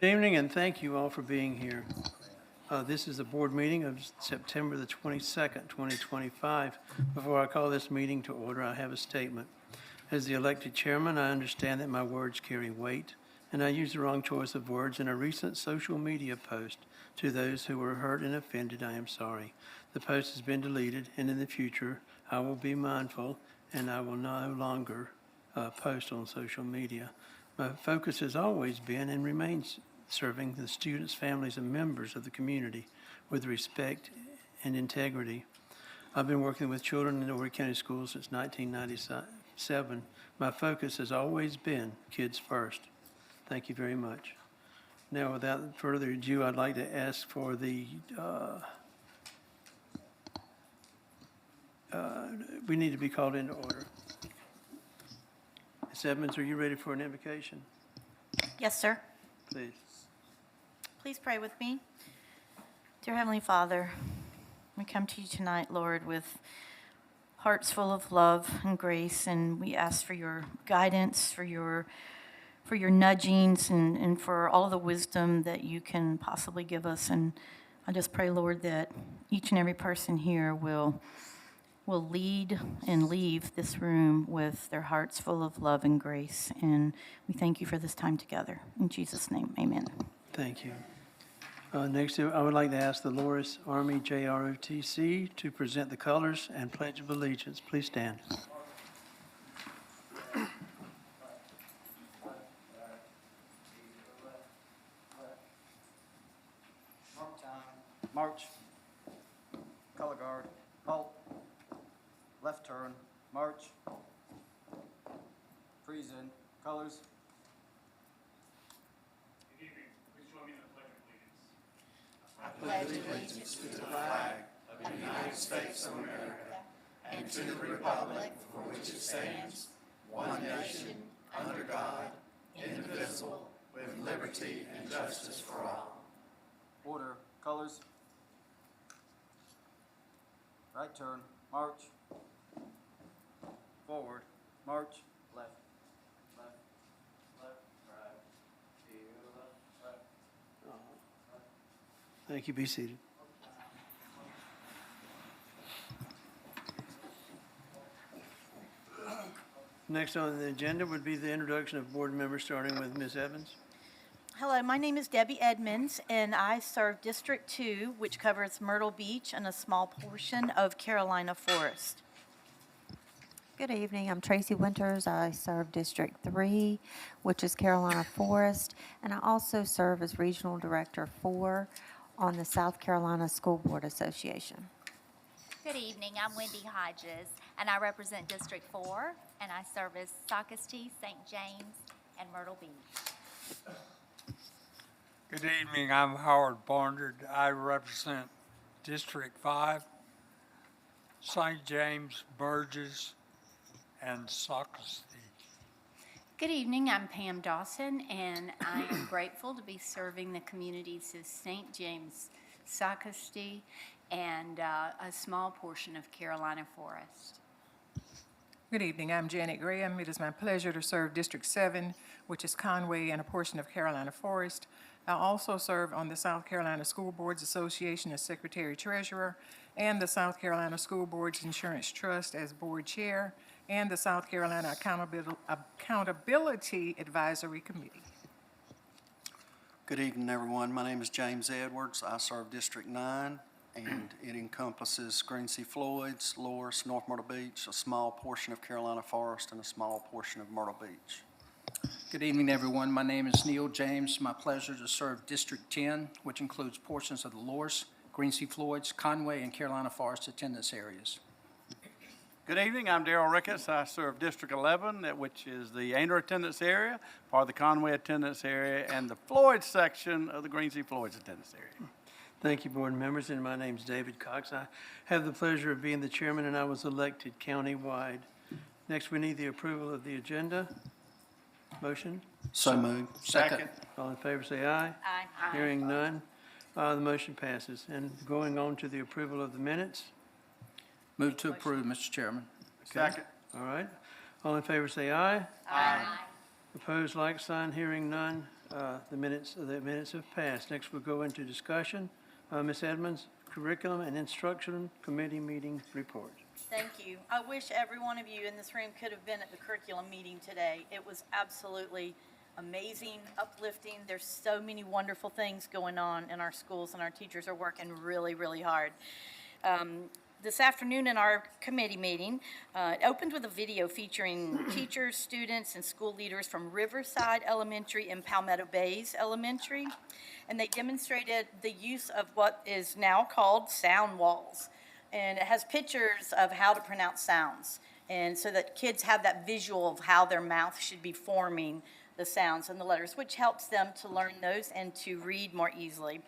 Good evening, and thank you all for being here. This is the board meeting of September the 22nd, 2025. Before I call this meeting to order, I have a statement. As the elected chairman, I understand that my words carry weight, and I used the wrong choice of words in a recent social media post. To those who were hurt and offended, I am sorry. The post has been deleted, and in the future, I will be mindful, and I will no longer post on social media. My focus has always been and remains serving the students, families, and members of the community with respect and integrity. I've been working with children in Horry County Schools since 1997. My focus has always been kids first. Thank you very much. Now, without further ado, I'd like to ask for the, we need to be called into order. Ms. Edmonds, are you ready for an invocation? Yes, sir. Please. Please pray with me. Dear Heavenly Father, we come to you tonight, Lord, with hearts full of love and grace, and we ask for your guidance, for your nudgings, and for all of the wisdom that you can possibly give us. And I just pray, Lord, that each and every person here will lead and leave this room with their hearts full of love and grace. And we thank you for this time together. In Jesus' name, amen. Thank you. Next, I would like to ask the Loras Army JROTC to present the colors and Pledge of Allegiance. Please stand. March, color guard, halt, left turn, march, freeze in, colors. Good evening. Please join me in the Pledge of Allegiance. Order, colors. Right turn, march. Forward, march, left, left, left, right, to left, right. Thank you. Be seated. Next on the agenda would be the introduction of board members, starting with Ms. Evans. Hello, my name is Debbie Edmonds, and I serve District 2, which covers Myrtle Beach and a small portion of Carolina Forest. Good evening. I'm Tracy Winters. I serve District 3, which is Carolina Forest, and I also serve as Regional Director 4 on the South Carolina School Board Association. Good evening, I'm Wendy Hodges, and I represent District 4, and I serve as Socastee, St. James, and Myrtle Beach. Good evening, I'm Howard Barnard. I represent District 5, St. James, Burgess, and Socastee. Good evening, I'm Pam Dawson, and I am grateful to be serving the communities of St. James, Socastee, and a small portion of Carolina Forest. Good evening, I'm Janet Graham. It is my pleasure to serve District 7, which is Conway and a portion of Carolina Forest. I also serve on the South Carolina School Boards Association as Secretary Treasurer, and the South Carolina School Boards Insurance Trust as Board Chair, and the South Carolina Accountability Advisory Committee. Good evening, everyone. My name is James Edwards. I serve District 9, and it encompasses Greensea Floyds, Loras, North Myrtle Beach, a small portion of Carolina Forest, and a small portion of Myrtle Beach. Good evening, everyone. My name is Neil James. My pleasure to serve District 10, which includes portions of the Loras, Greensea Floyds, Conway, and Carolina Forest attendance areas. Good evening, I'm Darrell Ricketts. I serve District 11, which is the Aner attendance area, part of the Conway attendance area, and the Floyd section of the Greensea Floyds attendance area. Thank you, board members, and my name's David Cox. I have the pleasure of being the chairman, and I was elected countywide. Next, we need the approval of the agenda. Motion? So moved. Second. All in favor, say aye. Aye. Hearing none, the motion passes. And going on to the approval of the minutes. Move to approve, Mr. Chairman. Second. All right. All in favor, say aye. Aye. Opposed, like sign. Hearing none, The minutes have passed. Next, we'll go into discussion. Ms. Edmonds, Curriculum and Instruction Committee meeting report. Thank you. I wish every one of you in this room could have been at the curriculum meeting today. It was absolutely amazing, uplifting. There's so many wonderful things going on in our schools, and our teachers are working really, really hard. This afternoon in our committee meeting, it opened with a video featuring teachers, students, and school leaders from Riverside Elementary and Palmetto Bays Elementary, and they demonstrated the use of what is now called sound walls. And it has pictures of how to pronounce sounds, and so that kids have that visual of how their mouth should be forming the sounds and the letters, which helps them to learn those and to read more easily.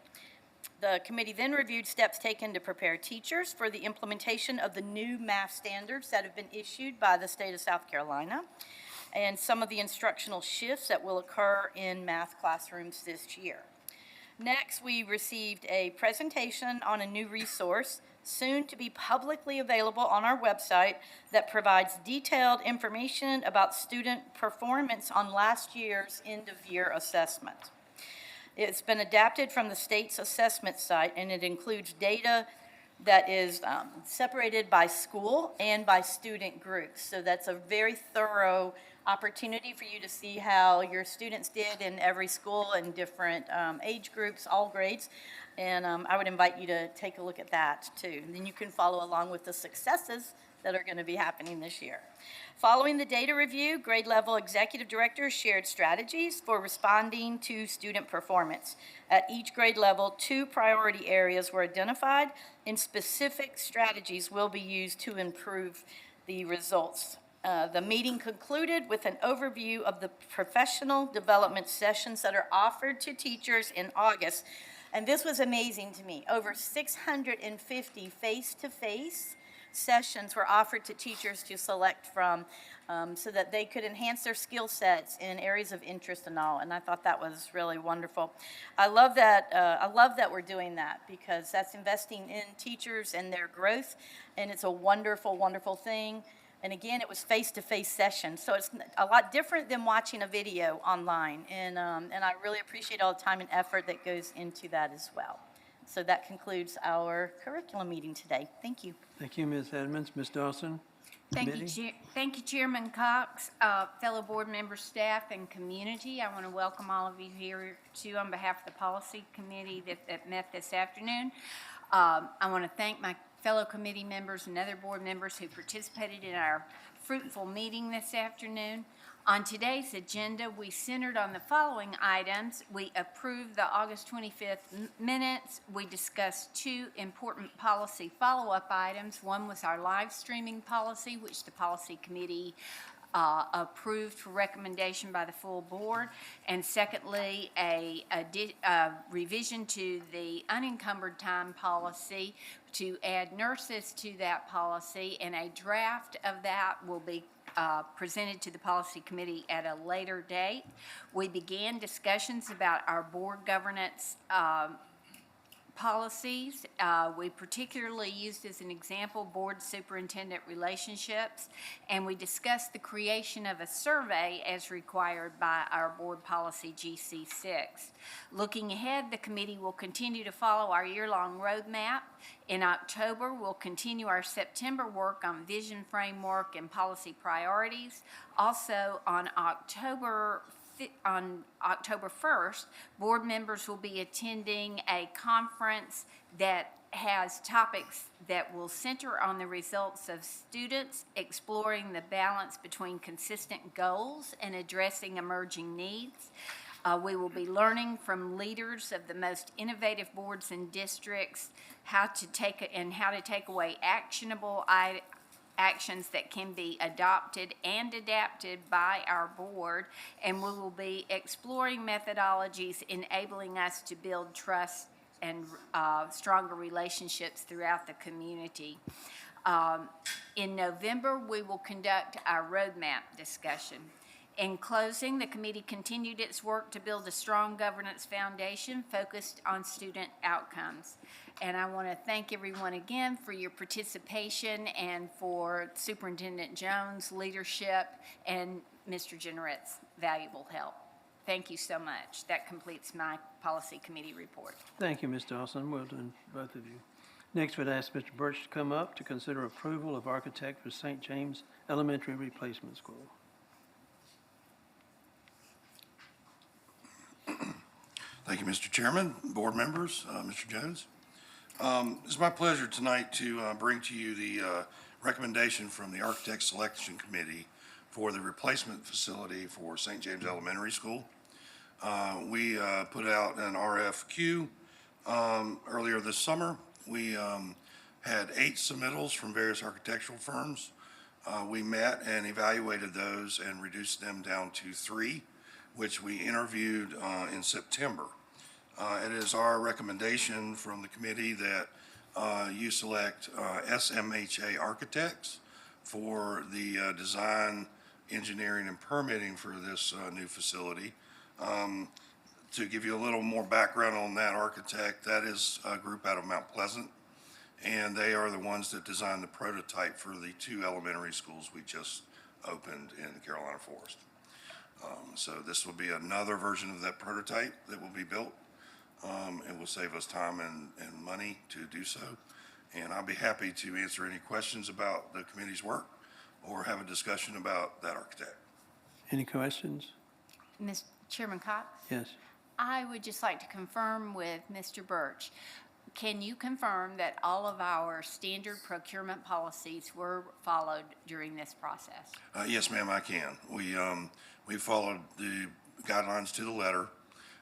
The committee then reviewed steps taken to prepare teachers for the implementation of the new math standards that have been issued by the state of South Carolina, and some of the instructional shifts that will occur in math classrooms this year. Next, we received a presentation on a new resource, soon to be publicly available on our website, that provides detailed information about student performance on last year's end-of-year assessment. It's been adapted from the state's assessment site, and it includes data that is separated by school and by student groups. So that's a very thorough opportunity for you to see how your students did in every school and different age groups, all grades. And I would invite you to take a look at that too. And then you can follow along with the successes that are going to be happening this year. Following the data review, grade level executive directors shared strategies for responding to student performance. At each grade level, 2 priority areas were identified, and specific strategies will be used to improve the results. The meeting concluded with an overview of the professional development sessions that are offered to teachers in August. And this was amazing to me. Over 650 face-to-face sessions were offered to teachers to select from, so that they could enhance their skill sets in areas of interest and all. And I thought that was really wonderful. I love that we're doing that, because that's investing in teachers and their growth, and it's a wonderful, wonderful thing. And again, it was face-to-face sessions, so it's a lot different than watching a video online. And I really appreciate all the time and effort that goes into that as well. So that concludes our curriculum meeting today. Thank you. Thank you, Ms. Edmonds. Ms. Dawson? Thank you, Chairman Cox, fellow board members, staff, and community. I want to welcome all of you here too on behalf of the policy committee that met this afternoon. I want to thank my fellow committee members and other board members who participated in our fruitful meeting this afternoon. On today's agenda, we centered on the following items. We approved the August 25th minutes. We discussed 2 important policy follow-up items. One was our live streaming policy, which the policy committee approved for recommendation by the full board. And secondly, a revision to the unencumbered time policy to add nurses to that policy, and a draft of that will be presented to the policy committee at a later date. We began discussions about our board governance policies. We particularly used as an example board superintendent relationships, and we discussed the creation of a survey as required by our board policy GC6. Looking ahead, the committee will continue to follow our year-long roadmap. In October, we'll continue our September work on vision framework and policy priorities. Also, on October 1st, board members will be attending a conference that has topics that will center on the results of students exploring the balance between consistent goals and addressing emerging needs. We will be learning from leaders of the most innovative boards and districts how to take away actionable actions that can be adopted and adapted by our board, and we will be exploring methodologies enabling us to build trust and stronger relationships throughout the community. In November, we will conduct our roadmap discussion. In closing, the committee continued its work to build a strong governance foundation focused on student outcomes. And I want to thank everyone again for your participation and for Superintendent Jones' leadership and Mr. Jennerett's valuable help. Thank you so much. That completes my policy committee report. Thank you, Ms. Dawson. Well done, both of you. Next, would ask Mr. Birch to come up to consider approval of architect for St. James Elementary Replacement School. Thank you, Mr. Chairman, board members, Mr. Jones. It's my pleasure tonight to bring to you the recommendation from the Architect Selection Committee for the replacement facility for St. James Elementary School. We put out an RFQ earlier this summer. We had 8 submittals from various architectural firms. We met and evaluated those and reduced them down to 3, which we interviewed in September. It is our recommendation from the committee that you select SMHA Architects for the design, engineering, and permitting for this new facility. To give you a little more background on that architect, that is a group out of Mount Pleasant, and they are the ones that designed the prototype for the 2 elementary schools we just opened in Carolina Forest. So this will be another version of that prototype that will be built. It will save us time and money to do so. And I'll be happy to answer any questions about the committee's work or have a discussion about that architect. Any questions? Ms. Chairman Cox? Yes. I would just like to confirm with Mr. Birch. Can you confirm that all of our standard procurement policies were followed during this process? Yes, ma'am, I can. We followed the guidelines to the letter.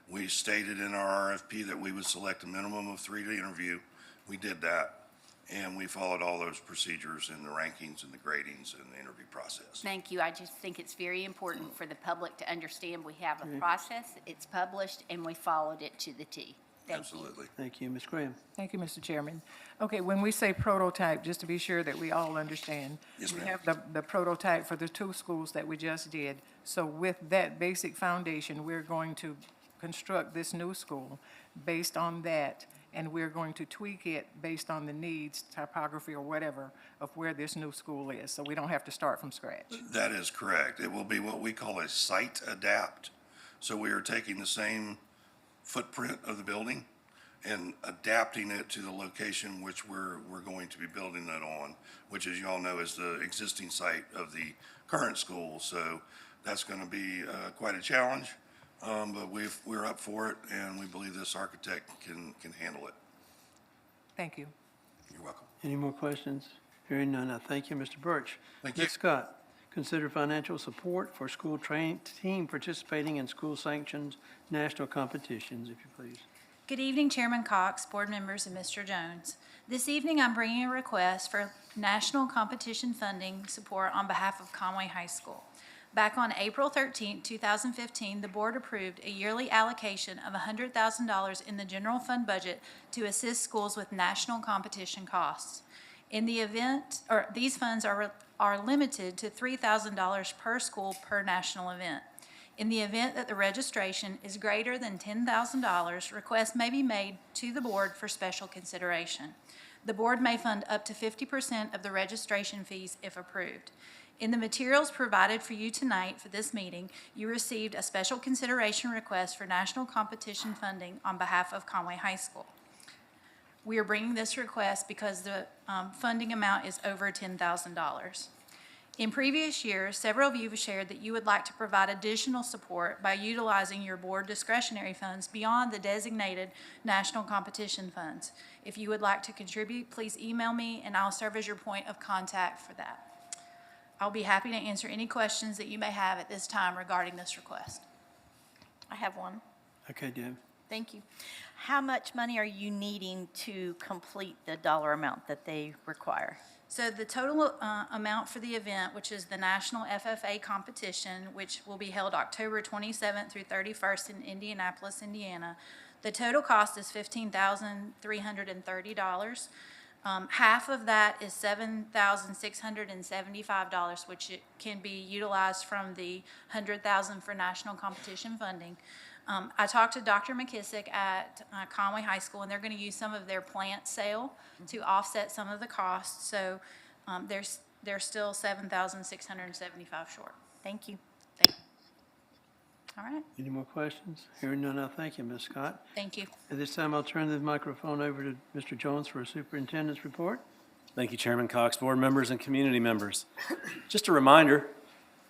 We stated in our RFP that we would select a minimum of 3 to interview. We did that, and we followed all those procedures in the rankings and the gradings and the interview process. Thank you. I just think it's very important for the public to understand we have a process, it's published, and we followed it to the T. Thank you. Absolutely. Thank you, Ms. Graham. Thank you, Mr. Chairman. Okay, when we say prototype, just to be sure that we all understand. Yes, ma'am. We have the prototype for the 2 schools that we just did. So with that basic foundation, we're going to construct this new school based on that, and we're going to tweak it based on the needs, topography, or whatever of where this new school is, so we don't have to start from scratch. That is correct. It will be what we call a site adapt. So we are taking the same footprint of the building and adapting it to the location which we're going to be building that on, which, as you all know, is the existing site of the current school. So that's going to be quite a challenge, but we're up for it, and we believe this architect can handle it. Thank you. You're welcome. Any more questions? Hearing none, I thank you, Mr. Birch. Thank you. Ms. Scott, consider financial support for school team participating in school-sanctioned national competitions, if you please. Good evening, Chairman Cox, board members, and Mr. Jones. This evening, I'm bringing a request for national competition funding support on behalf of Conway High School. Back on April 13, 2015, the board approved a yearly allocation of $100,000 in the general fund budget to assist schools with national competition costs. In the event, or these funds are limited to $3,000 per school per national event. In the event that the registration is greater than $10,000, requests may be made to the board for special consideration. The board may fund up to 50% of the registration fees if approved. In the materials provided for you tonight for this meeting, you received a special consideration request for national competition funding on behalf of Conway High School. We are bringing this request because the funding amount is over $10,000. In previous years, several of you have shared that you would like to provide additional support by utilizing your board discretionary funds beyond the designated national competition funds. If you would like to contribute, please email me and I'll serve as your point of contact for that. I'll be happy to answer any questions that you may have at this time regarding this request. I have one. Okay, Deb. Thank you. How much money are you needing to complete the dollar amount that they require? So the total amount for the event, which is the National FFA Competition, which will be held October 27th through 31st in Indianapolis, Indiana, the total cost is $15,330. Half of that is $7,675, which it can be utilized from the $100,000 for national competition funding. I talked to Dr. McKissick at Conway High School, and they're going to use some of their plant sale to offset some of the costs. So they're still $7,675 short. Thank you. All right, Any more questions? Hearing none, I'll thank you, Ms. Scott. thank you. At this time, I'll turn the microphone over to Mr. Jones for a superintendent's report. Thank you, Chairman Cox, board members, and community members. Just a reminder,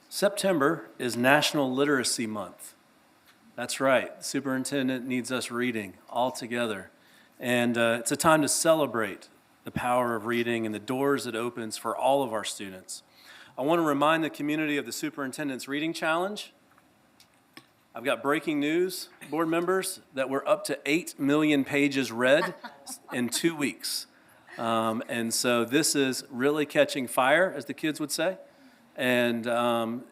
September is National Literacy Month. That's right, the superintendent needs us reading all together. And it's a time to celebrate the power of reading and the doors it opens for all of our students. I want to remind the community of the Superintendent's Reading Challenge. I've got breaking news, board members, that we're up to 8 million pages read in 2 weeks. And so this is really catching fire, as the kids would say. And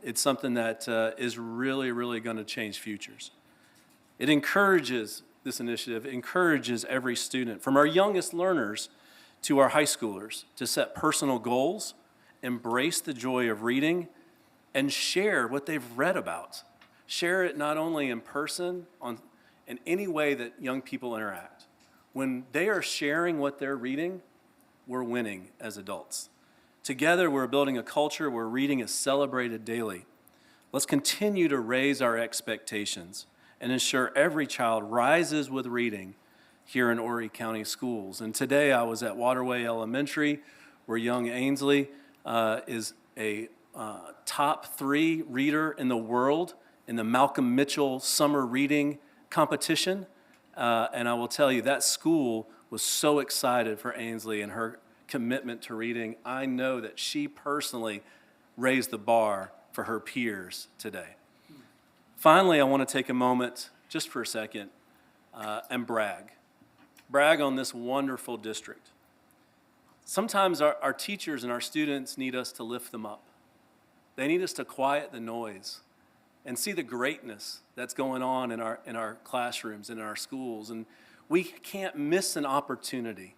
it's something that is really, really going to change futures. It encourages, this initiative encourages every student, from our youngest learners to our high schoolers, to set personal goals, embrace the joy of reading, and share what they've read about. Share it not only in person, in any way that young people interact. When they are sharing what they're reading, we're winning as adults. Together, we're building a culture where reading is celebrated daily. Let's continue to raise our expectations and ensure every child rises with reading here in Horry County Schools. And today I was at Waterway Elementary, where young Ainsley is a top 3 reader in the world in the Malcolm Mitchell Summer Reading Competition. And I will tell you, that school was so excited for Ainsley and her commitment to reading. I know that she personally raised the bar for her peers today. Finally, I want to take a moment, just for a second, and brag. Brag on this wonderful district. Sometimes our teachers and our students need us to lift them up. They need us to quiet the noise and see the greatness that's going on in our classrooms, in our schools. And we can't miss an opportunity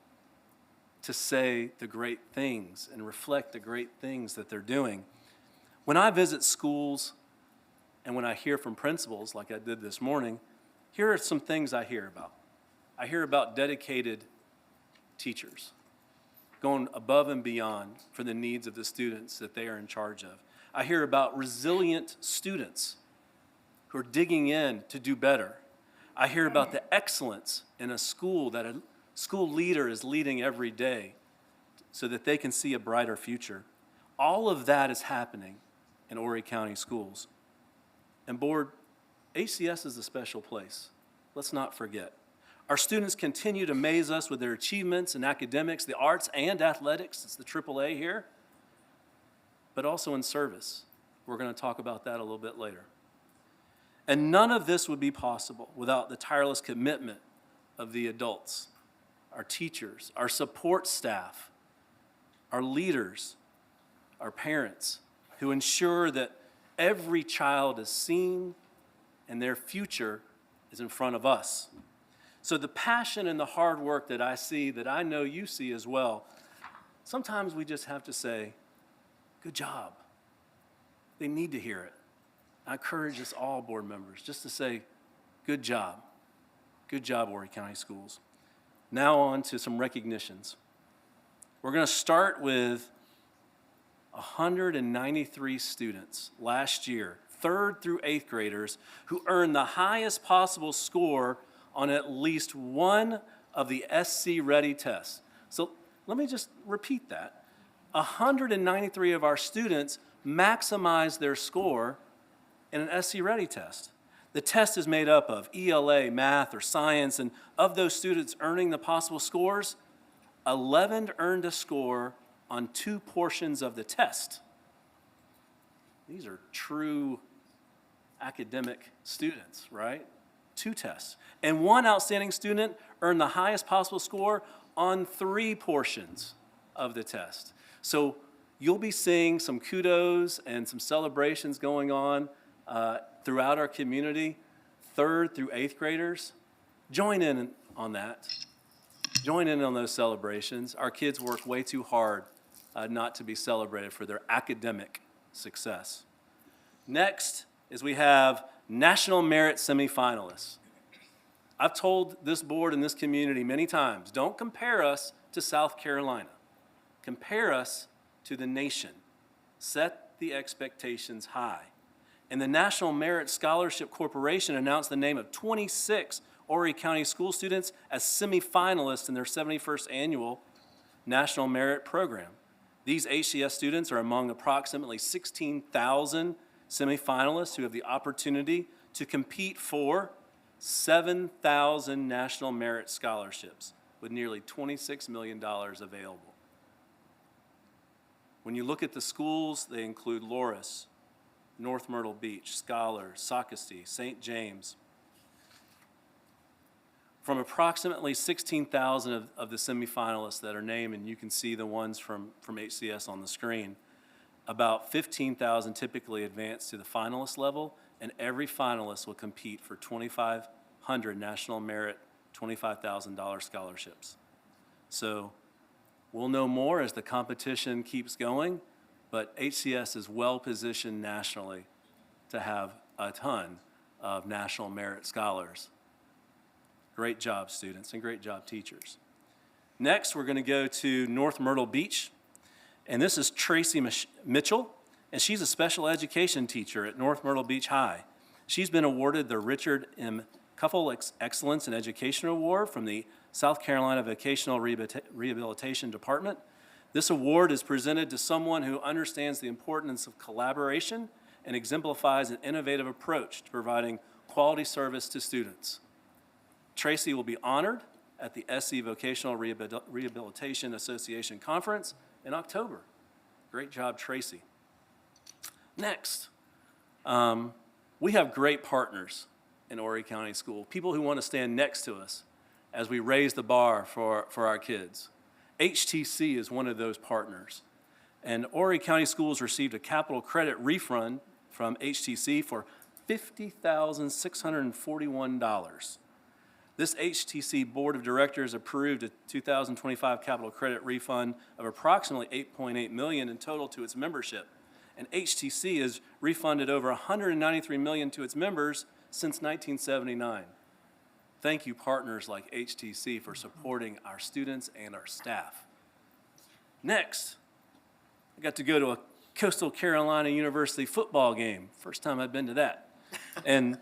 to say the great things and reflect the great things that they're doing. When I visit schools and when I hear from principals, like I did this morning, here are some things I hear about. I hear about dedicated teachers going above and beyond for the needs of the students that they are in charge of. I hear about resilient students who are digging in to do better. I hear about the excellence in a school that a school leader is leading every day so that they can see a brighter future. All of that is happening in Horry County Schools. And board, ACS is a special place. Let's not forget. Our students continue to amaze us with their achievements in academics, the arts, and athletics. It's the AAA here. But also in service. We're going to talk about that a little bit later. And none of this would be possible without the tireless commitment of the adults, our teachers, our support staff, our leaders, our parents, who ensure that every child is seen and their future is in front of us. So the passion and the hard work that I see, that I know you see as well, sometimes we just have to say, good job. They need to hear it. I encourage us all, board members, just to say, good job. Good job, Horry County Schools. Now on to some recognitions. We're going to start with 193 students last year, 3rd through 8th graders, who earned the highest possible score on at least one of the SC Ready tests. So let me just repeat that. 193 of our students maximized their score in an SC Ready test. The test is made up of ELA, math, or science, and of those students earning the possible scores, 11 earned a score on 2 portions of the test. These are true academic students, right? 2 tests. And 1 outstanding student earned the highest possible score on 3 portions of the test. So you'll be seeing some kudos and some celebrations going on throughout our community. 3rd through 8th graders, join in on that. Join in on those celebrations. Our kids work way too hard not to be celebrated for their academic success. Next is we have National Merit semifinalists. I've told this board and this community many times, don't compare us to South Carolina. Compare us to the nation. Set the expectations high. And the National Merit Scholarship Corporation announced the name of 26 Horry County school students as semifinalists in their 71st annual National Merit Program. These HCS students are among approximately 16,000 semifinalists who have the opportunity to compete for 7,000 National Merit Scholarships, with nearly $26 million available. When you look at the schools, they include Loris, North Myrtle Beach, Scholar, Socastee, St. James. From approximately 16,000 of the semifinalists that are named, and you can see the ones from HCS on the screen, about 15,000 typically advance to the finalist level, and every finalist will compete for 2,500 National Merit, $25,000 scholarships. So we'll know more as the competition keeps going, but HCS is well-positioned nationally to have a ton of National Merit Scholars. Great job, students, and great job, teachers. Next, we're going to go to North Myrtle Beach, and this is Tracy Mitchell, and she's a special education teacher at North Myrtle Beach High. She's been awarded the Richard M. Cuffle Excellence in Education Award from the South Carolina Vocational Rehabilitation Department. This award is presented to someone who understands the importance of collaboration and exemplifies an innovative approach to providing quality service to students. Tracy will be honored at the SC Vocational Rehabilitation Association Conference in October. Great job, Tracy. Next, we have great partners in Horry County School, people who want to stand next to us as we raise the bar for our kids. HTC is one of those partners. And Horry County Schools received a capital credit refund from HTC for $50,641. This HTC Board of Directors approved a 2025 capital credit refund of approximately $8.8 million in total to its membership. And HTC has refunded over $193 million to its members since 1979. Thank you, partners like HTC, for supporting our students and our staff. Next, I got to go to a Coastal Carolina University football game. First time I've been to that. And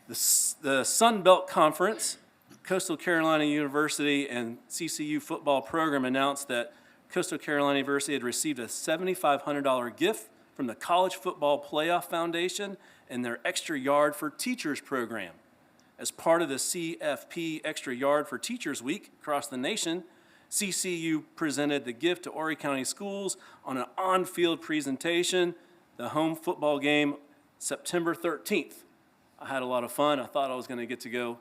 the Sun Belt Conference, Coastal Carolina University and CCU football program announced that Coastal Carolina University had received a $7,500 gift from the College Football Playoff Foundation and their Extra Yard for Teachers program. As part of the CFP Extra Yard for Teachers Week across the nation, CCU presented the gift to Horry County Schools on an on-field presentation, the home football game, September 13th. I had a lot of fun. I thought I was going to get to go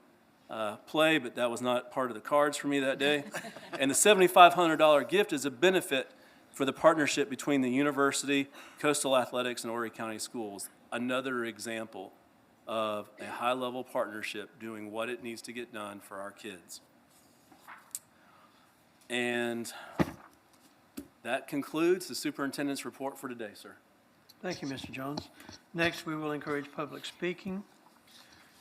play, but that was not part of the cards for me that day. And the $7,500 gift is a benefit for the partnership between the university, Coastal Athletics, and Horry County Schools. Another example of a high-level partnership doing what it needs to get done for our kids. And that concludes the superintendent's report for today, sir. Thank you, Mr. Jones. Next, we will encourage public speaking.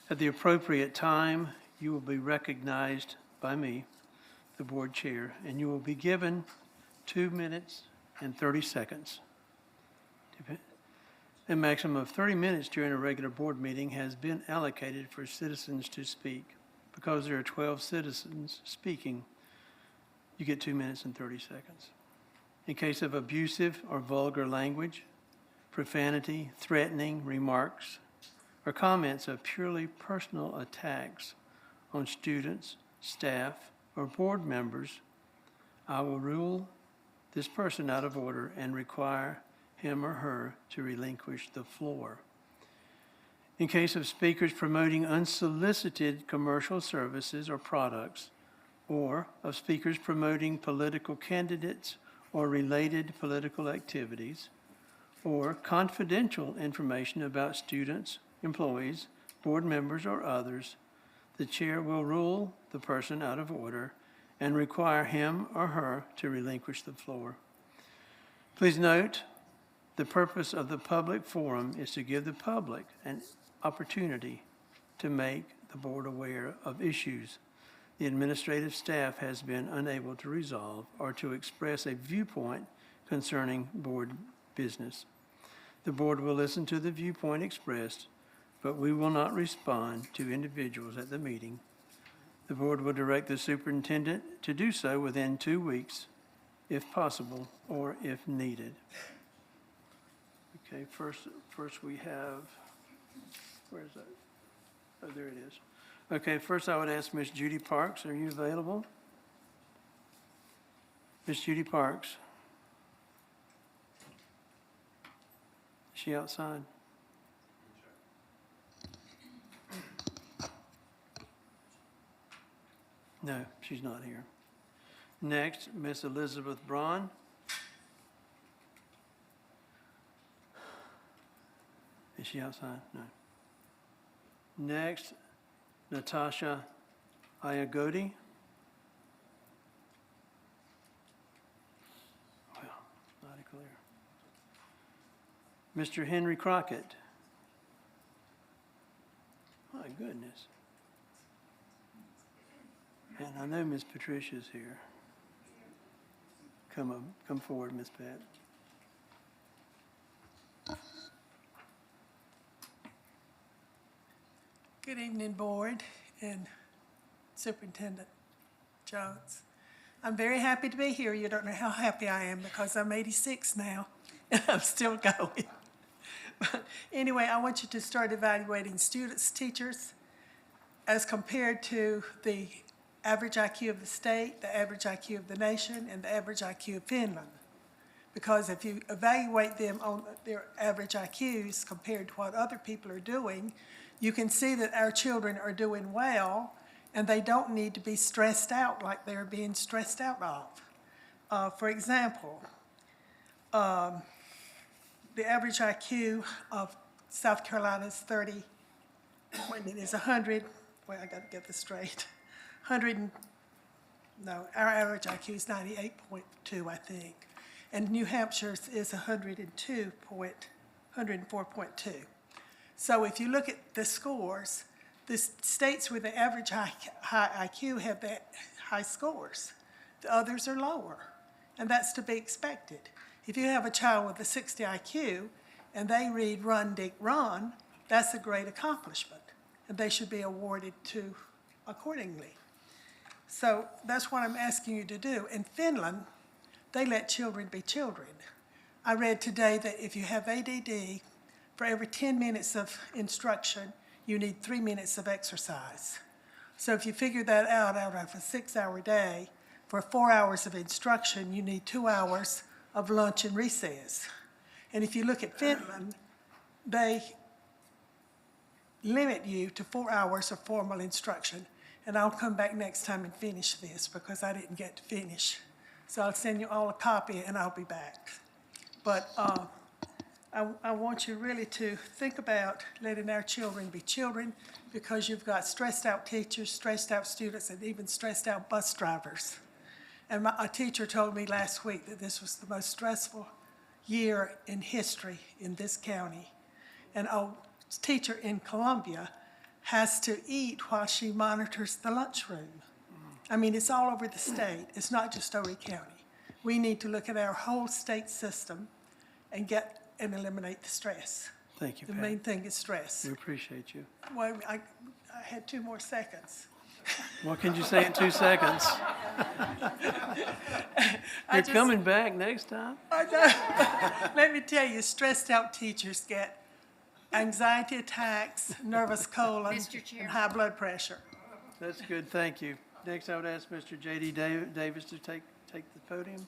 At the appropriate time, you will be recognized by me, the board chair, and you will be given 2 minutes and 30 seconds. A maximum of 30 minutes during a regular board meeting has been allocated for citizens to speak. Because there are 12 citizens speaking, you get 2 minutes and 30 seconds. In case of abusive or vulgar language, profanity, threatening remarks, or comments of purely personal attacks on students, staff, or board members, I will rule this person out of order and require him or her to relinquish the floor. In case of speakers promoting unsolicited commercial services or products, or of speakers promoting political candidates or related political activities, or confidential information about students, employees, board members, or others, the chair will rule the person out of order and require him or her to relinquish the floor. Please note, the purpose of the public forum is to give the public an opportunity to make the board aware of issues the administrative staff has been unable to resolve or to express a viewpoint concerning board business. The board will listen to the viewpoint expressed, but we will not respond to individuals at the meeting. The board will direct the superintendent to do so within 2 weeks, if possible, or if needed. Okay, first we have, where is that? Oh, there it is. Okay, first I would ask Miss Judy Parks, are you available? Miss Judy Parks? Is she outside? No, she's not here. Next, Miss Elizabeth Braun. Is she outside? No. Next, Natasha Ayagodi. Well, not clear. Mr. Henry Crockett. My goodness. And I know Miss Patricia's here. Come forward, Miss Pat. Good evening, Board and Superintendent Jones. I'm very happy to be here. You don't know how happy I am because I'm 86 now and I'm still going. But anyway, I want you to start evaluating students, teachers, as compared to the average IQ of the state, the average IQ of the nation, and the average IQ of Finland. Because if you evaluate them on their average IQs compared to what other people are doing, you can see that our children are doing well, and they don't need to be stressed out like they're being stressed out of. For example, the average IQ of South Carolina is 30, when it is 100, well, I gotta get this straight. No, our average IQ is 98.2, I think. And New Hampshire's is 104.2. So if you look at the scores, the states with the average high IQ have that high scores. The others are lower, and that's to be expected. If you have a child with a 60 IQ and they read Run, Dick, Run, that's a great accomplishment, and they should be awarded to accordingly. So that's what I'm asking you to do. In Finland, they let children be children. I read today that if you have ADD, for every 10 minutes of instruction, you need 3 minutes of exercise. So if you figure that out of a 6-hour day, for 4 hours of instruction, you need 2 hours of lunch and recess. And if you look at Finland, they limit you to 4 hours of formal instruction. And I'll come back next time and finish this because I didn't get to finish. So I'll send you all a copy and I'll be back. But I want you really to think about letting our children be children, because you've got stressed out teachers, stressed out students, and even stressed out bus drivers. And a teacher told me last week that this was the most stressful year in history in this county. And a teacher in Columbia has to eat while she monitors the lunchroom. I mean, it's all over the state. It's not just Horry County. We need to look at our whole state system and eliminate the stress. Thank you, The Pat. main thing is stress. We appreciate you. Well, I had 2 more seconds. What can you say in 2 seconds? You're coming back next time. I know. Let me tell you, stressed out teachers get anxiety attacks, nervous colon, and high blood pressure. That's good, thank you. Next, I would ask Mr. J.D. Davis to take the podium.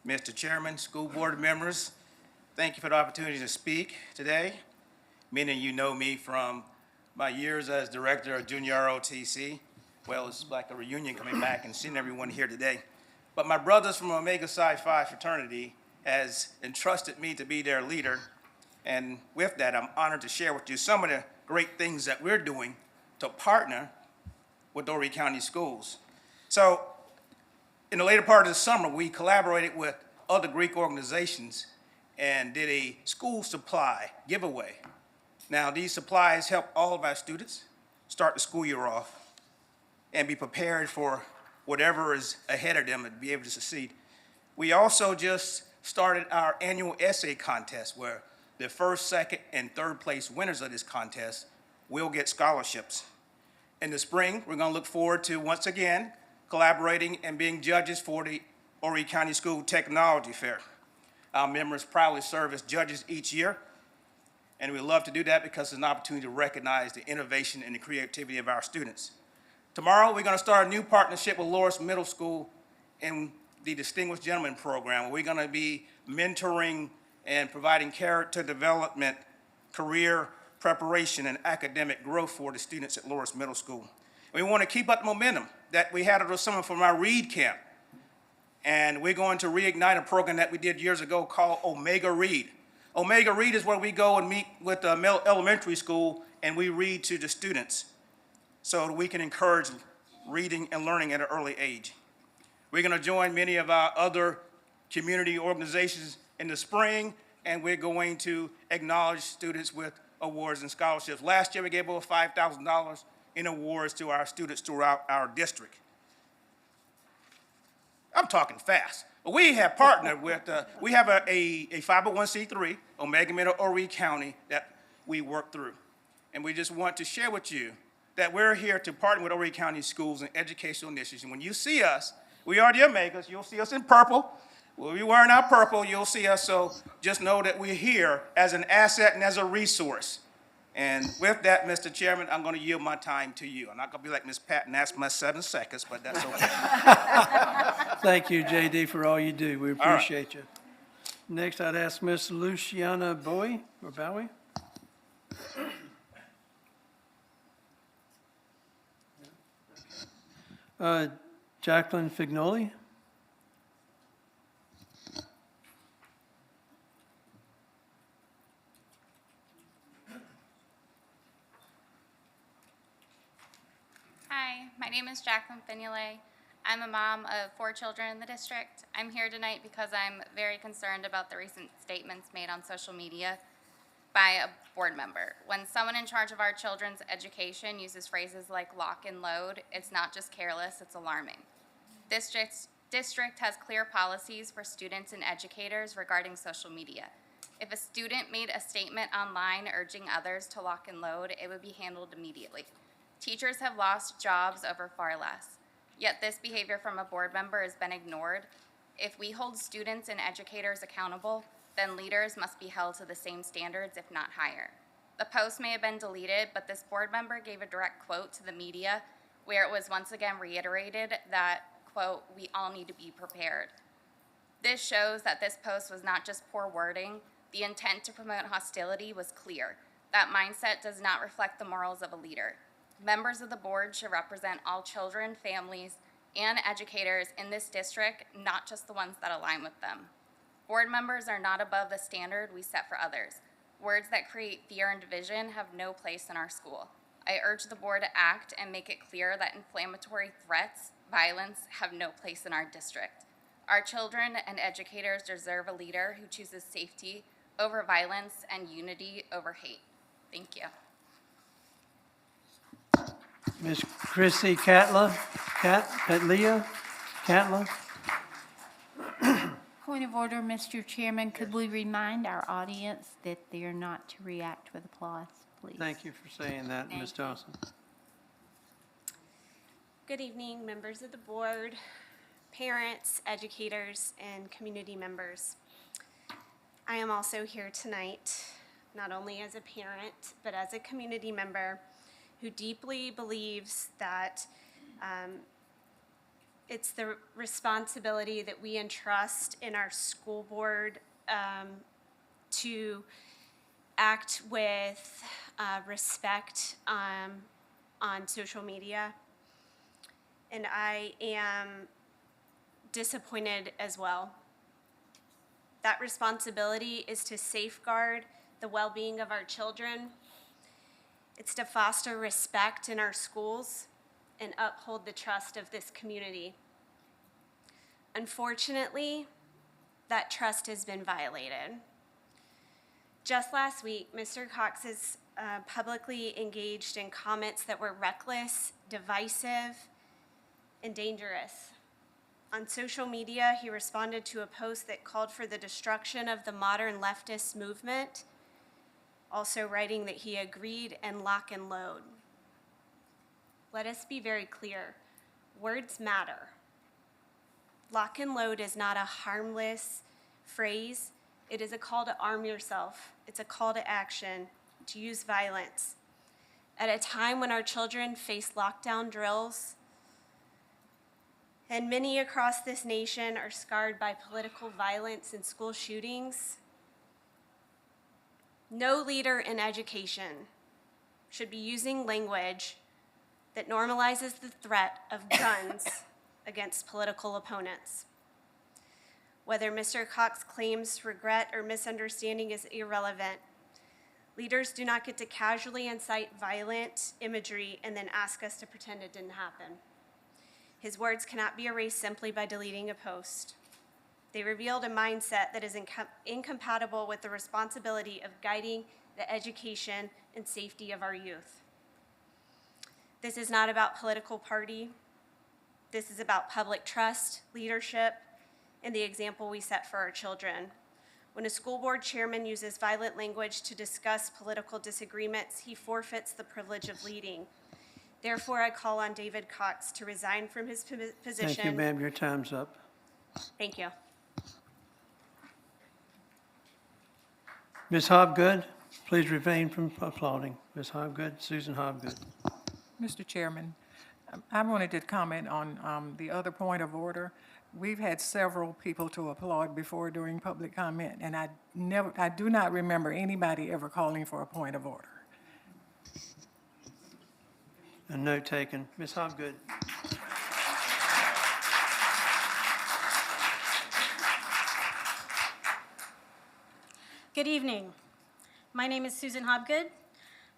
Mr. Chairman, school board members, thank you for the opportunity to speak today. Many of you know me from my years as director of junior ROTC. Well, it's like a reunion coming back and seeing everyone here today. But my brothers from Omega Psi Phi fraternity has entrusted me to be their leader. And with that, I'm honored to share with you some of the great things that we're doing to partner with Horry County Schools. So in the later part of the summer, we collaborated with other Greek organizations and did a school supply giveaway. Now, these supplies help all of our students start the school year off and be prepared for whatever is ahead of them and be able to succeed. We also just started our annual essay contest where the first, second, and third place winners of this contest will get scholarships. In the spring, we're going to look forward to, once again, collaborating and being judges for the Horry County School Technology Fair. Our members proudly serve as judges each year, and we love to do that because it's an opportunity to recognize the innovation and the creativity of our students. Tomorrow, we're going to start a new partnership with Loris Middle School in the Distinguished Gentleman Program. We're going to be mentoring and providing character development, career preparation, and academic growth for the students at Loris Middle School. We want to keep up the momentum that we had over the summer from our Read Camp. And we're going to reignite a program that we did years ago called Omega Read. Omega Read is where we go and meet with the elementary school and we read to the students so that we can encourage reading and learning at an early age. We're going to join many of our other community organizations in the spring, and we're going to acknowledge students with awards and scholarships. Last year, we gave over $5,000 in awards to our students throughout our district. I'm talking fast. We have partnered with, we have a 501c3, Omega Middle Horry County, that we work through. And we just want to share with you that we're here to partner with Horry County schools and educational initiatives. And when you see us, we are the Omegas. You'll see us in purple. We'll be wearing our purple. You'll see us. So just know that we're here as an asset and as a resource. And with that, Mr. Chairman, I'm going to yield my time to you. I'm not going to be like Ms. Patton, ask my 7 seconds, but that's okay. Thank you, JD, for all you do. We All right. appreciate you. Next, I'd ask Ms. Luciana Bowie, or Bowie. Jacqueline Fignoli. Hi, my name is Jacqueline Fignole. I'm a mom of 4 children in the district. I'm here tonight because I'm very concerned about the recent statements made on social media by a board member. When someone in charge of our children's education uses phrases like lock and load, it's not just careless, it's alarming. District has clear policies for students and educators regarding social media. If a student made a statement online urging others to lock and load, it would be handled immediately. Teachers have lost jobs over far less. Yet this behavior from a board member has been ignored. If we hold students and educators accountable, then leaders must be held to the same standards, if not higher. The post may have been deleted, but this board member gave a direct quote to the media where it was once again reiterated that, quote, "we all need to be prepared." This shows that this post was not just poor wording. The intent to promote hostility was clear. That mindset does not reflect the morals of a leader. Members of the board should represent all children, families, and educators in this district, not just the ones that align with them. Board members are not above the standard we set for others. Words that create fear and division have no place in our school. I urge the board to act and make it clear that inflammatory threats, violence, have no place in our district. Our children and educators deserve a leader who chooses safety over violence and unity over hate. Thank you. Ms. Chrissy Catla. Point of order, Mr. Chairman, could we remind our audience that they are not to react with applause, please? Thank you for saying that, Ms. Dawson. Good evening, members of the board, parents, educators, and community members. I am also here tonight, not only as a parent, but as a community member who deeply believes that it's the responsibility that we entrust in our school board to act with respect on social media. And I am disappointed as well. That responsibility is to safeguard the well-being of our children. It's to foster respect in our schools and uphold the trust of this community. Unfortunately, that trust has been violated. Just last week, Mr. Cox has publicly engaged in comments that were reckless, divisive, and dangerous. On social media, he responded to a post that called for the destruction of the modern leftist movement, also writing that he agreed and lock and load. Let us be very clear. Words matter. Lock and load is not a harmless phrase. It is a call to arm yourself. It's a call to action, to use violence. At a time when our children face lockdown drills, and many across this nation are scarred by political violence and school shootings, no leader in education should be using language that normalizes the threat of guns against political opponents. Whether Mr. Cox claims regret or misunderstanding is irrelevant. Leaders do not get to casually incite violent imagery and then ask us to pretend it didn't happen. His words cannot be erased simply by deleting a post. They revealed a mindset that is incompatible with the responsibility of guiding the education and safety of our youth. This is not about political party. This is about public trust, leadership, and the example we set for our children. When a school board chairman uses violent language to discuss political disagreements, he forfeits the privilege of leading. Therefore, I call on David Cox to resign from his position. Thank you, ma'am. Your time's up. Thank you. Ms. Hobgood, please refrain from applauding. Ms. Hobgood, Susan Hobgood. Mr. Chairman, I wanted to comment on the other point of order. We've had several people to applaud before during public comment, and I do not remember anybody ever calling for a point of order. A note taken. Ms. Hobgood. Good evening. My name is Susan Hobgood.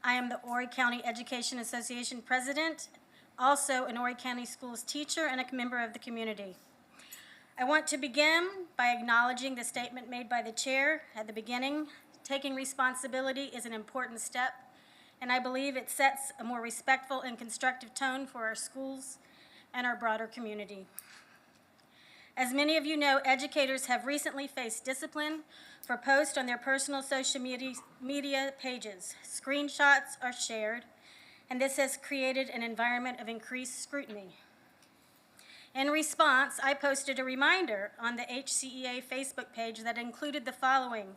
I am the Horry County Education Association President, also an Horry County Schools teacher and a member of the community. I want to begin by acknowledging the statement made by the chair at the beginning. Taking responsibility is an important step, and I believe it sets a more respectful and constructive tone for our schools and our broader community. As many of you know, educators have recently faced discipline for posts on their personal social media pages. Screenshots are shared, and this has created an environment of increased scrutiny. In response, I posted a reminder on the HCEA Facebook page that included the following: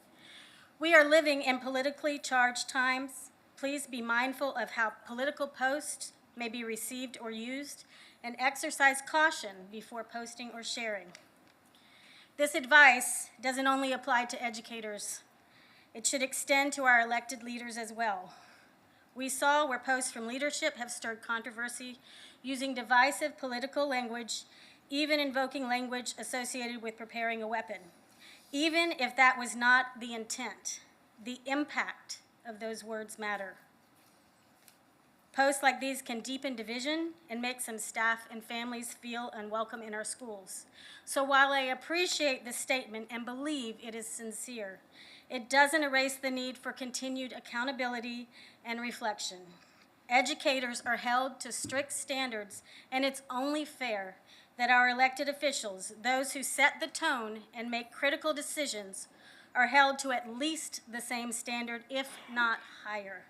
"We are living in politically charged times. Please be mindful of how political posts may be received or used, and exercise caution before posting or sharing." This advice doesn't only apply to educators. It should extend to our elected leaders as well. We saw where posts from leadership have stirred controversy using divisive political language, even invoking language associated with preparing a weapon. Even if that was not the intent, the impact of those words matter. Posts like these can deepen division and make some staff and families feel unwelcome in our schools. So while I appreciate this statement and believe it is sincere, it doesn't erase the need for continued accountability and reflection. Educators are held to strict standards, and it's only fair that our elected officials, those who set the tone and make critical decisions, are held to at least the same standard, if not higher.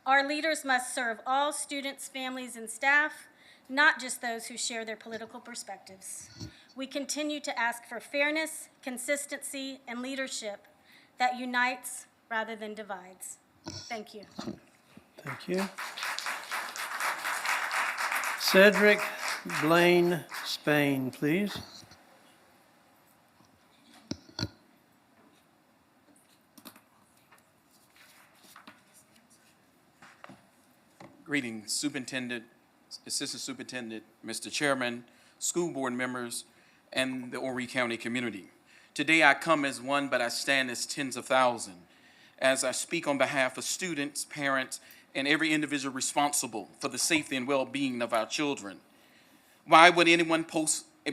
Our leaders must serve all students, families, and staff, not just those who share their political perspectives. We continue to ask for fairness, consistency, and leadership that unites rather than divides. Thank you. Thank you. Cedric Blaine Spain, please. Greetings, Superintendent, Assistant Superintendent, Mr. Chairman, school board members, and the Horry County community. Today I come as one, but I stand as tens of thousands, as I speak on behalf of students, parents, and every individual responsible for the safety and well-being of our children. Why would anyone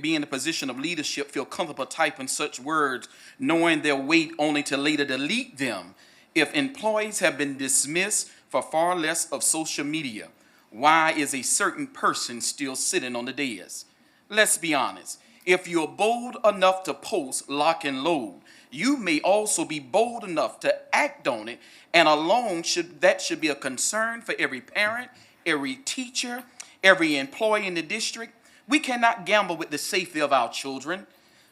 be in a position of leadership feel comfortable typing such words, knowing their weight only to later delete them, if employees have been dismissed for far less of social media, Why is a certain person still sitting on the dais? Let's be honest. If you're bold enough to post lock and load, you may also be bold enough to act on it, and that should be a concern for every parent, every teacher, every employee in the district. We cannot gamble with the safety of our children.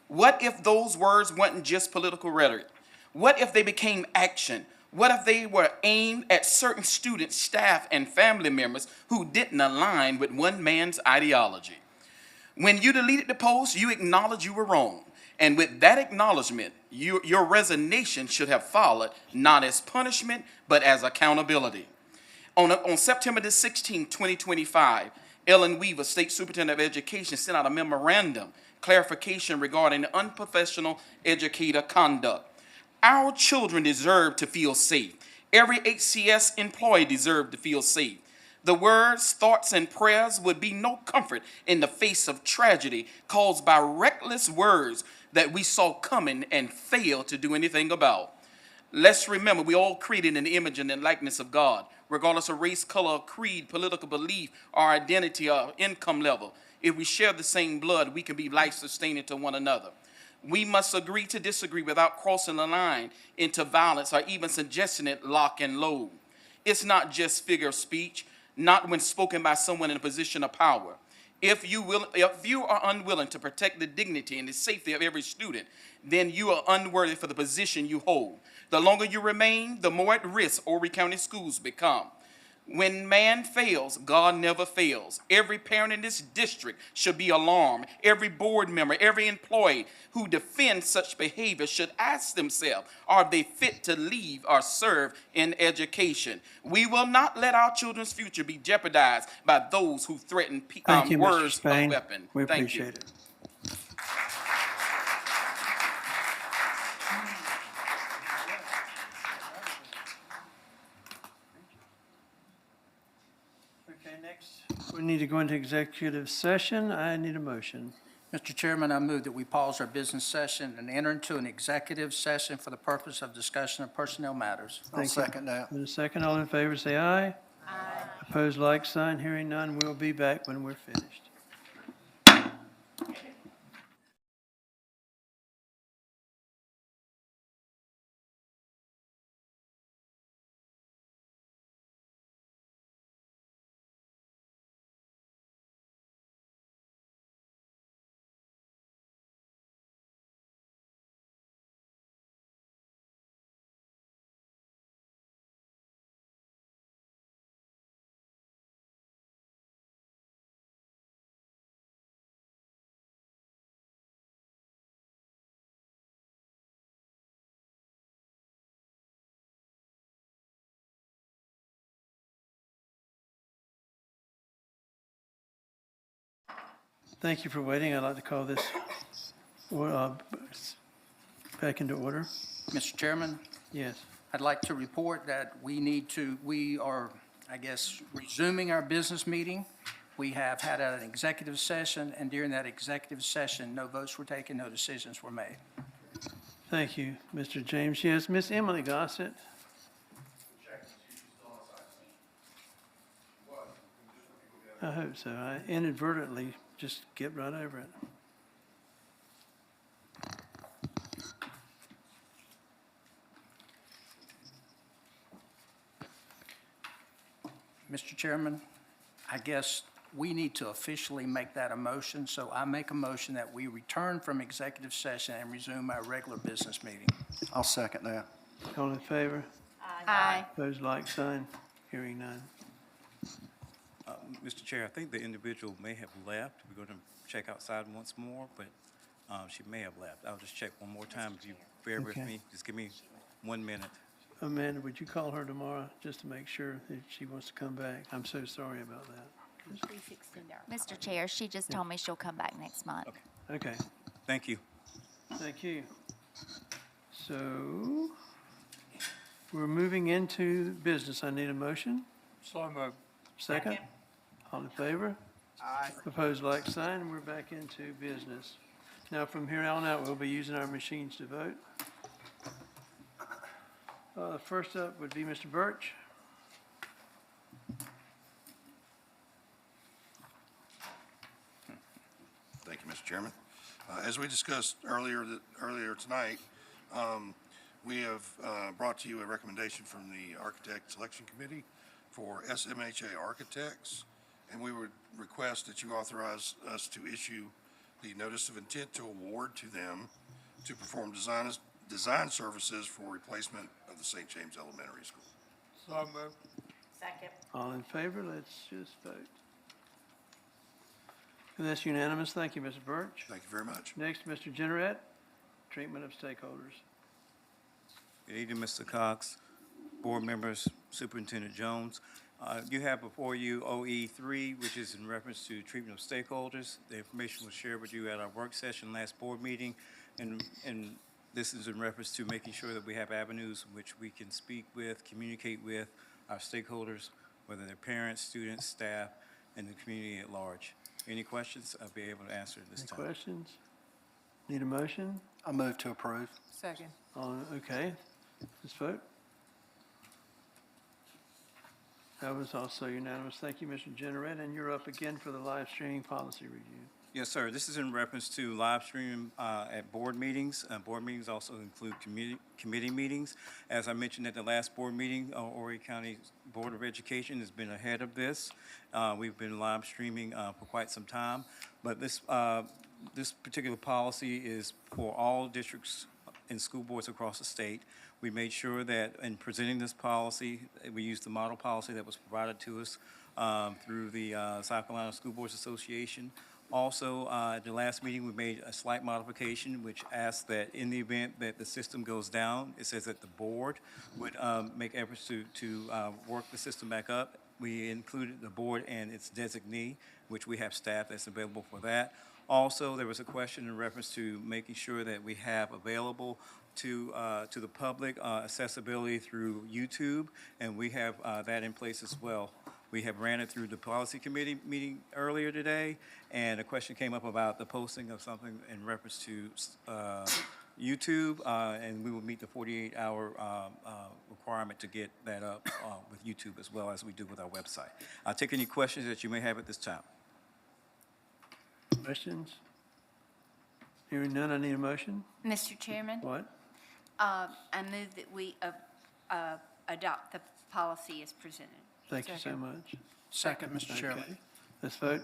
What if those words weren't just political rhetoric? What if they became action? What if they were aimed at certain students, staff, and family members who didn't align with one man's ideology? When you deleted the post, you acknowledged you were wrong. And with that acknowledgement, your resignation should have followed, not as punishment, but as accountability. On September the 16th, 2025, Ellen Weaver, State Superintendent of Education, sent out a memorandum clarification regarding unprofessional educator conduct. Our children deserve to feel safe. Every HCS employee deserves to feel safe. The words, thoughts, and prayers would be no comfort in the face of tragedy caused by reckless words that we saw coming and failed to do anything about. Let's remember, we all created in the image and the likeness of God, regardless of race, color, creed, political belief, or identity, or income level. If we share the same blood, we can be life-sustaining to one another. We must agree to disagree without crossing the line into violence or even suggesting it lock and load. It's not just figure of speech, not when spoken by someone in a position of power. If you are unwilling to protect the dignity and the safety of every student, then you are unworthy for the position you hold. The longer you remain, the more at risk Horry County schools become. When man fails, God never fails. Every parent in this district should be alarmed. Every board member, every employee who defends such behavior should ask themselves, are they fit to lead or serve in education? We will not let our children's future be jeopardized by those who threaten Thank you, Mr. words of Spain. weapon. We Thank you. appreciate it. Okay, next, we need to go into executive session. I need a motion. Mr. Chairman, I move that we pause our business session and enter into an executive session for the purpose of discussion of personnel matters. I'll Thank you. second that. In a second, all in favor, say aye. Aye. Opposed, like sign. Hearing none, we'll be back when we're finished. Thank you for waiting. I'd like to call this back into order. Mr. Chairman, Yes. I'd like to report that we are, I guess, resuming our business meeting. We have had an executive session, and during that executive session, no votes were taken, no decisions were made. Thank you, Mr. James. Yes, Miss Emily Gossett. I hope so. I inadvertently just get right over it. Mr. Chairman, I guess we need to officially make that a motion, so I make a motion that we return from executive session and resume our regular business meeting. I'll second that. All in favor? Aye. Opposed, like sign. Hearing none. Mr. Chair, I think the individual may have left. We're going to check outside once more, but she may have left. I'll just check one more time. If you bear with Okay. me, just give me 1 minute. Amanda, would you call her tomorrow just to make sure that she wants to come back? I'm so sorry about that. Mr. Chair, she just told me she'll come back next month. Okay, Thank you. thank you. So, we're moving into business. I need a motion. So moved. Second? All in favor? Aye. Opposed, like sign. We're back into business. Now, from here on out, we'll be using our machines to vote. First up would be Mr. Birch. Chairman. As we discussed earlier tonight, we have brought to you a recommendation from the Architect Selection Committee for SMHA Architects, and we would request that you authorize us to issue the notice of intent to award to them to perform design services for replacement of the St. James Elementary School. So moved. Second. All in favor, let's just vote. And that's unanimous. Thank you, Mr. Birch. Thank you very much. Next, Mr. Jennerat, treatment of stakeholders. Good evening, Mr. Cox, board members, Superintendent Jones. You have before you OE3, which is in reference to treatment of stakeholders. The information was shared with you at our work session last board meeting, and this is in reference to making sure that we have avenues in which we can speak with, communicate with our stakeholders, whether they're parents, students, staff, and the community at large. Any questions? I'll be able to answer this time. Any questions? Need a motion? I move to approve. Second. Okay, let's vote. That was also unanimous. Thank you, Mr. Jennerat, and you're up again for the live streaming policy review. Yes, sir. This is in reference to live stream at board meetings. Board meetings also include committee meetings. As I mentioned at the last board meeting, Horry County Board of Education has been ahead of this. We've been live streaming for quite some time, but this particular policy is for all districts and school boards across the state. We made sure that in presenting this policy, we used the model policy that was provided to us through the South Carolina School Boards Association. Also, at the last meeting, we made a slight modification, which asked that in the event that the system goes down, it says that the board would make efforts to work the system back up. We included the board and its designee, which we have staff that's available for that. Also, there was a question in reference to making sure that we have available to the public accessibility through YouTube, and we have that in place as well. We have ran it through the policy committee meeting earlier today, and a question came up about the posting of something in reference to YouTube, and we will meet the 48-hour requirement to get that up with YouTube as well as we do with our website. I'll take any questions that you may have at this time. Questions? Hearing none, I need a motion. Mr. Chairman? What? I move that we adopt the policy as presented. Thank you so much. Second, Mr. Chairman. Okay, let's vote.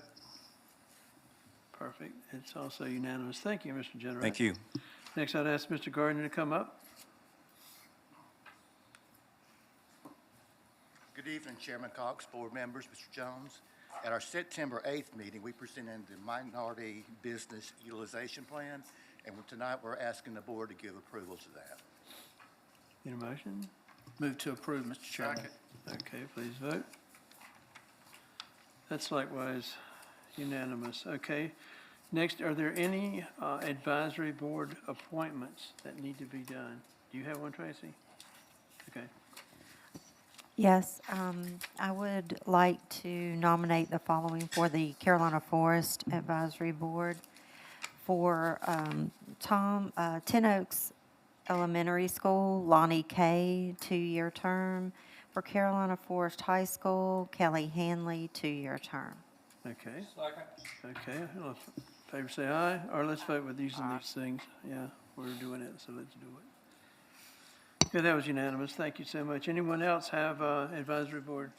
Perfect. It's also unanimous. Thank you, Mr. Jennerat. Thank you. Next, I'd ask Mr. Gardner to come up. Good evening, Chairman Cox, board members, Mr. Jones. At our September 8th meeting, we presented the Minority Business Utilization Plan, and tonight we're asking the board to give approval to that. Need a motion? Move to approve, Mr. Chairman. Okay, please vote. That's likewise unanimous. Okay. Next, are there any advisory board appointments that need to be done? Do you have one, Tracy? Okay. Yes, I would like to nominate the following for the Carolina Forest Advisory Board. For Ten Oaks Elementary School, Lonnie Kay, 2-year term. For Carolina Forest High School, Kelly Hanley, 2-year term. Okay. Okay, all in favor say aye, or let's vote with using these things. Yeah, we're doing it, so let's do it. Okay, that was unanimous. Thank you so much. Anyone else have advisory board?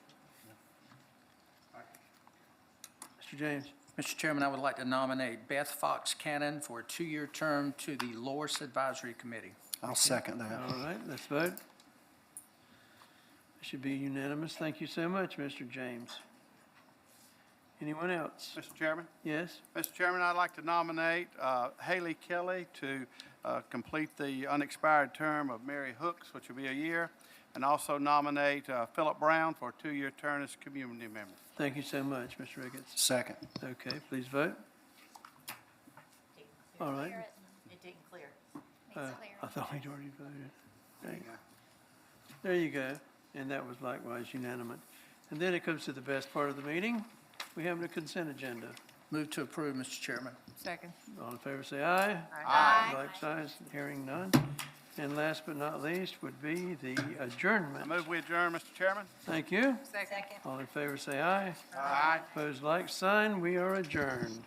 Mr. James? Mr. Chairman, I would like to nominate Beth Fox Cannon for a 2-year term to the Loris Advisory Committee. I'll second that. All right, let's vote. It should be unanimous. Thank you so much, Mr. James. Anyone else? Mr. Chairman? Yes? Mr. Chairman, I'd like to nominate Haley Kelly to complete the unexpired term of Mary Hooks, which will be a year, and also nominate Philip Brown for a 2-year term as community member. Thank you so much, Mr. Ricketts. Second. Okay, please vote. All right. It didn't clear. I thought we'd already voted. Okay. There you go. And that was likewise unanimous. And then it comes to the best part of the meeting. We have a consent agenda. Move to approve, Mr. Chairman. Second. All in favor say aye. Aye. Like signs, hearing none. And last but not least would be the adjournment. I move we adjourn, Mr. Chairman. Thank you. Second. All in favor say aye. Aye. Opposed, like sign. We are adjourned.